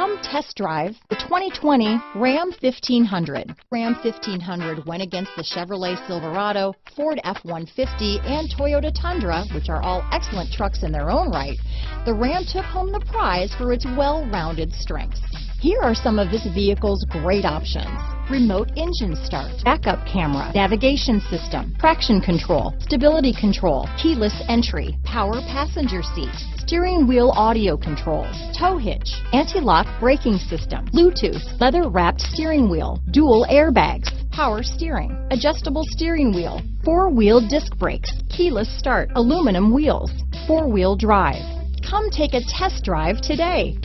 Come test drive the 2020 Ram 1500. Ram 1500 went against the Chevrolet Silverado, Ford F-150, and Toyota Tundra, which are all excellent trucks in their own right. The Ram took home the prize for its well-rounded strengths. Here are some of this vehicle's great options: remote engine start, backup camera, navigation system, traction control, stability control, keyless entry, power passenger seat, steering wheel audio controls, tow hitch, anti-lock braking system, Bluetooth, leather-wrapped steering wheel, dual airbags, power steering, adjustable steering wheel, four-wheel disc brakes, keyless start, aluminum wheels, four-wheel drive. Come take a test drive today.